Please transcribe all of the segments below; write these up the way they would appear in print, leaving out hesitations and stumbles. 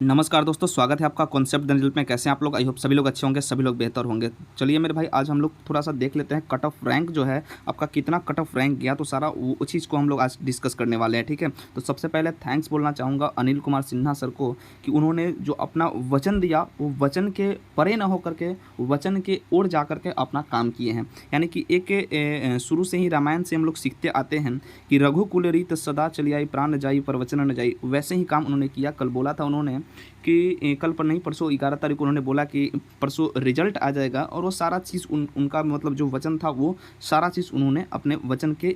नमस्कार दोस्तों, स्वागत है आपका कॉन्सेप्ट द रिजल्ट में। कैसे हैं आप लोग? आई होप सभी लोग अच्छे होंगे, सभी लोग बेहतर होंगे। चलिए मेरे भाई, आज हम लोग थोड़ा सा देख लेते हैं कट ऑफ रैंक जो है आपका कितना कट ऑफ रैंक गया, तो सारा वो चीज़ को हम लोग आज डिस्कस करने वाले हैं। ठीक है, तो सबसे पहले थैंक्स बोलना चाहूँगा अनिल कुमार सिन्हा सर को कि उन्होंने जो अपना वचन दिया वो वचन के परे न होकर के वचन के ओर जा करके अपना काम किए हैं। यानी कि एक शुरू से ही रामायण से हम लोग सीखते आते हैं कि रघुकुल रीत सदा चली आई, प्राण न जाई पर वचन न जाई। वैसे ही काम उन्होंने किया। कल बोला था उन्होंने कि कल पर नहीं, परसों 11 तारीख को उन्होंने बोला कि परसों रिजल्ट आ जाएगा, और वो सारा चीज़ उनका मतलब जो वचन था वो सारा चीज़ उन्होंने अपने वचन के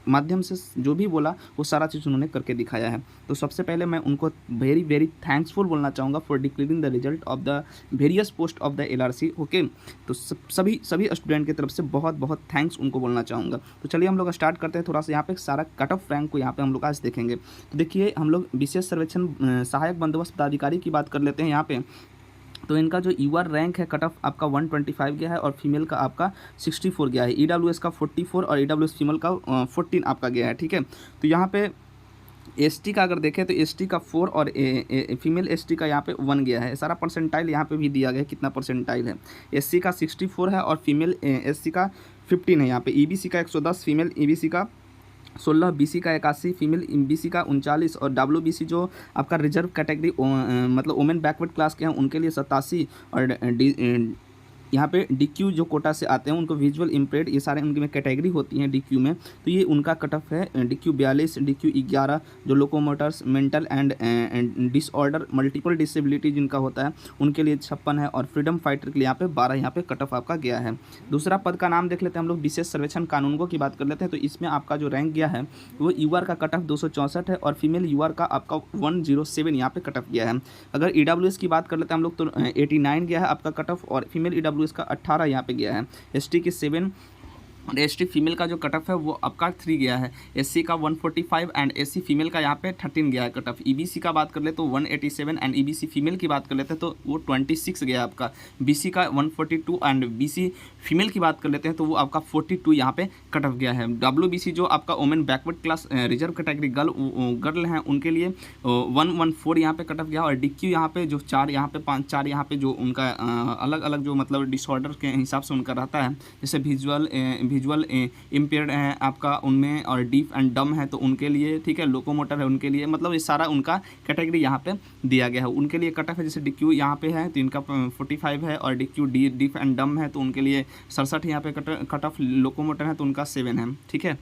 माध्यम से जो भी बोला वो सारा चीज़ उन्होंने करके दिखाया है। तो सबसे पहले मैं उनको वेरी वेरी थैंक्सफुल बोलना चाहूँगा for declaring the result of the various post of the LRC. Okay, तो सभी स्टूडेंट की तरफ से बहुत बहुत थैंक्स उनको बोलना चाहूँगा। तो चलिए हम लोग स्टार्ट करते हैं। थोड़ा सा यहाँ पे सारा कट ऑफ रैंक को यहाँ पे हम लोग आज देखेंगे। तो देखिए, हम लोग विशेष सर्वेक्षण सहायक बंदोबस्त पदाधिकारी की बात कर लेते हैं यहाँ पे। तो इनका जो यूआर रैंक है कट ऑफ आपका 125 गया है, और फीमेल का आपका 64 गया है। ईडब्ल्यूएस का 44 और ईडब्ल्यूएस फीमेल का 14 आपका गया है। ठीक है, तो यहाँ पे एसटी का अगर देखें तो एसटी का 4 और फीमेल एसटी का यहाँ पे 1 गया है। सारा परसेंटाइल यहाँ पे भी दिया गया है, कितना परसेंटाइल है। एससी का 64 है और फीमेल एससी का 15 है। यहाँ पे ईबीसी का 110, फीमेल ईबीसी का 16, बीसी का 81, फीमेल बीसी का 39, और डब्ल्यूबीसी जो आपका रिजर्व कैटेगरी मतलब वुमेन बैकवर्ड क्लास के हैं उनके लिए 87, और यहाँ पे डीक्यू जो कोटा से आते हैं उनको विजुअल इम्पेयर्ड, ये सारे उनकी में कैटेगरी होती हैं डीक्यू में, तो ये उनका कट ऑफ है डीक्यू 42, डीक्यू 11 जो locomotors mental and disorder multiple disability जिनका होता है उनके लिए 56 है, और फ्रीडम फाइटर के लिए यहाँ पे 12 यहाँ पे कट ऑफ आपका गया है। दूसरा पद का नाम देख लेते हैं हम लोग, विशेष सर्वेक्षण कानूनगो की बात कर लेते हैं। तो इसमें आपका जो रैंक गया है वो यूआर का कट ऑफ 264 है, और फीमेल यूआर का आपका 107 यहाँ पे कट ऑफ गया है। अगर ईडब्ल्यूएस की बात कर लेते हैं हम लोग तो 89 गया है आपका कट ऑफ, और फीमेल ईडब्ल्यू इसका 18 यहाँ पे गया है। एसटी के 7, और एसटी फीमेल का जो कट ऑफ है वो आपका 3 गया है। एससी का 145 एंड एससी फीमेल का यहाँ पे 13 गया है कट ऑफ। ईबीसी का बात कर ले तो 187 एंड ईबीसी फीमेल की बात कर लेते हैं तो वो 26 गया आपका। बीसी का 142 एंड बीसी फीमेल की बात कर लेते हैं तो वो आपका 42 यहाँ पे कट ऑफ गया है। डब्ल्यूबीसी जो आपका women backward class reserve category girl हैं उनके लिए 114 यहाँ पे कट ऑफ गया, और डीक्यू यहाँ पे जो 4 यहाँ पे 5 4 यहाँ पे जो उनका अलग अलग जो मतलब डिसऑर्डर के हिसाब से उनका रहता है, जैसे विजुअल इम्पेयर्ड है आपका उनमें, और डीफ एंड डम है तो उनके लिए, ठीक है, लोकोमोटर है उनके लिए, मतलब ये सारा उनका कैटेगरी यहाँ पे दिया गया है। उनके लिए कट ऑफ है, जैसे डीक्यू यहाँ पे है तो इनका 45 है, और डीक्यू डीफ एंड डम है तो उनके लिए 67 यहाँ पे कट ऑफ। लोकोमोटर है तो उनका 7 है। ठीक है,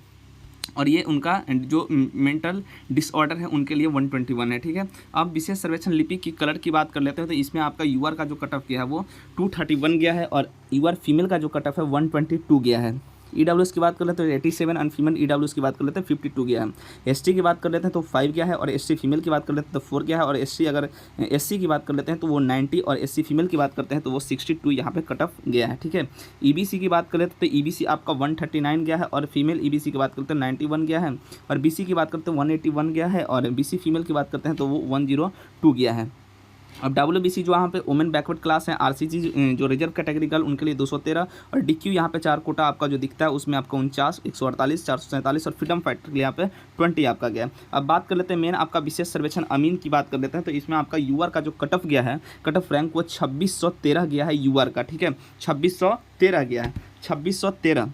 और ये उनका जो मेंटल डिसऑर्डर है उनके लिए 121 है। ठीक है, अब विशेष सर्वेक्षण लिपि की कलर की बात कर लेते हैं। तो इसमें आपका यूआर का जो कट ऑफ गया है वो 231 गया है, और यूआर फीमेल का जो कट ऑफ है 122 गया है। ईडब्ल्यूएस की बात कर लेते हैं तो 87, एंड फीमेल ईडब्ल्यूएस की बात कर लेते हैं 52 गया है। एसटी की बात कर लेते हैं तो 5 गया है, और एसटी फीमेल की बात कर लेते हैं तो 4 गया है, और एससी अगर एससी की बात कर लेते हैं तो वो 90, और एससी फीमेल की बात करते हैं तो वो 62 यहाँ पे कट ऑफ गया है। ठीक है, ईबीसी की बात कर लेते हैं तो ईबीसी आपका 139 गया है, और फीमेल ईबीसी की बात करते हैं 91 गया है, और बीसी की बात करते हैं 181 गया है, और बीसी फीमेल की बात करते हैं तो वो 102 गया है। अब डब्ल्यूबीसी जो यहाँ पे वुमेन बैकवर्ड क्लास है, आरसीजी जो रिजर्व कैटेगरी गर्ल उनके लिए 213, और डीक्यू यहाँ पे 4 कोटा आपका जो दिखता है उसमें आपका 49, 148, 447, और फ्रीडम फाइटर के लिए यहाँ पे 20 आपका गया। अब बात कर लेते हैं मेन आपका विशेष सर्वेक्षण अमीन की बात कर लेते हैं। तो इसमें आपका यूआर का जो कट ऑफ गया है, कट ऑफ रैंक वो 2613 गया है यूआर का। ठीक है, 2613 गया है, 2613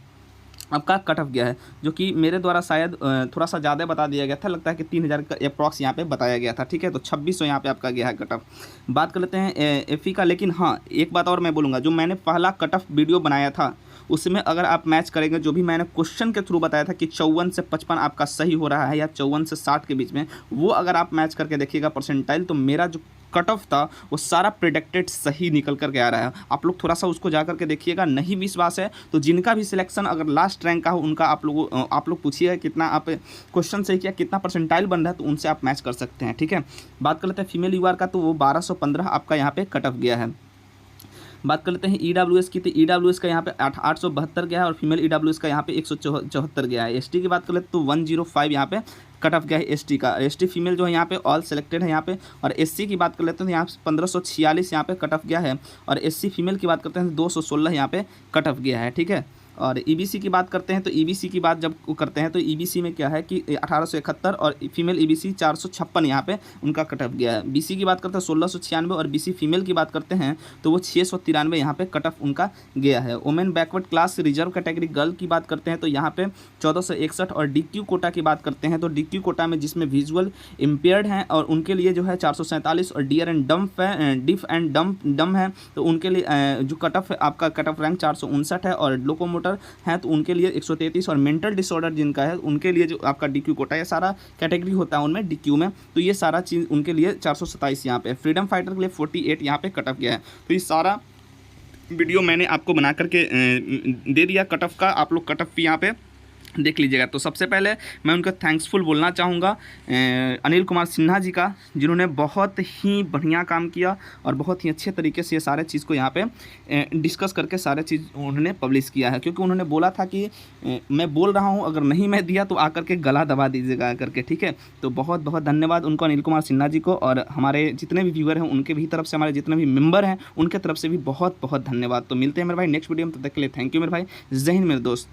आपका कट ऑफ गया है, जो कि मेरे द्वारा शायद थोड़ा सा ज़्यादा बता दिया गया था, लगता है कि 3000 का अप्रॉक्स यहाँ पे बताया गया था। ठीक है, तो 2600 यहाँ पे आपका गया है कट ऑफ। बात कर लेते हैं एफई का। लेकिन हाँ, एक बात और मैं बोलूँगा, जो मैंने पहला कट ऑफ वीडियो बनाया था उसमें अगर आप मैच करेंगे, जो भी मैंने क्वेश्चन के थ्रू बताया था कि 54 से 55 आपका सही हो रहा है या 54 से 60 के बीच में, वो अगर आप मैच करके देखिएगा परसेंटाइल, तो मेरा जो कट ऑफ था वो सारा प्रेडिक्टेड सही निकल करके आ रहा है। आप लोग थोड़ा सा उसको जा करके देखिएगा। नहीं विश्वास है तो जिनका भी सिलेक्शन अगर लास्ट रैंक का हो उनका आप लोग पूछिएगा कितना आप क्वेश्चन सही किया, कितना परसेंटाइल बन रहा है, तो उनसे आप मैच कर सकते हैं। ठीक है, बात कर लेते हैं फीमेल यूआर का। तो वो 1215 आपका यहाँ पे कट ऑफ गया है। बात कर लेते हैं ईडब्ल्यूएस की। तो ईडब्ल्यूएस का यहाँ पे 872 गया है, और फीमेल ईडब्ल्यूएस का यहाँ पे 174 गया है। एसटी की बात कर लेते तो 105 यहाँ पे कट ऑफ गया है एसटी का। एसटी फीमेल जो है यहाँ पे ऑल सेलेक्टेड है यहाँ पे। और एससी की बात कर लेते हैं तो यहाँ पे 1546 यहाँ पे कट ऑफ गया है, और एससी फीमेल की बात करते हैं तो 216 यहाँ पे कट ऑफ गया है। ठीक है, और ईबीसी की बात करते हैं तो ईबीसी की बात जब करते हैं तो ईबीसी में क्या है कि 1871 और फीमेल ईबीसी 456 यहाँ पे उनका कट ऑफ गया है। बीसी की बात करते हैं 1696 और बीसी फीमेल की बात करते हैं तो वो 693 यहाँ पे कट ऑफ उनका गया है। Women backward class reserve category girl की बात करते हैं तो यहाँ पे 1461 और डीक्यू कोटा की बात करते हैं तो डीक्यू कोटा में जिसमें विजुअल इम्पेयर्ड हैं और उनके लिए जो है 447 और डियर एंड डम्प है, डिफ एंड डम है तो उनके लिए जो कट ऑफ आपका कट ऑफ रैंक 459 है और लोकोमोटर है तो उनके लिए 133 और मेंटल डिसऑर्डर जिनका है उनके लिए जो आपका डीक्यू कोटा है सारा कैटेगरी होता है उनमें डीक्यू में तो ये सारा चीज़ उनके लिए 427 यहाँ पे। फ्रीडम फाइटर के लिए 48 यहाँ पे कट ऑफ गया है। तो ये सारा वीडियो मैंने आपको बना करके दे दिया कट ऑफ का, आप लोग कट ऑफ यहाँ पे देख लीजिएगा। तो सबसे पहले मैं उनका थैंक्सफुल बोलना चाहूँगा अनिल कुमार सिन्हा जी का, जिन्होंने बहुत ही बढ़िया काम किया और बहुत ही अच्छे तरीके से ये सारे चीज़ को यहाँ पे डिस्कस करके सारे चीज़ उन्होंने पब्लिश किया है। क्योंकि उन्होंने बोला था कि मैं बोल रहा हूँ, अगर नहीं मैं दिया तो आकर के गला दबा दीजिएगा आकर के, ठीक है। तो बहुत बहुत धन्यवाद उनको, अनिल कुमार सिन्हा जी को, और हमारे जितने भी व्यूअर हैं उनके भी तरफ से, हमारे जितने भी मेंबर हैं उनके तरफ से भी बहुत बहुत धन्यवाद। तो मिलते हैं मेरे भाई नेक्स्ट वीडियो में, तब तक के लिए थैंक यू मेरे भाई। जय हिंद मेरे दोस्त।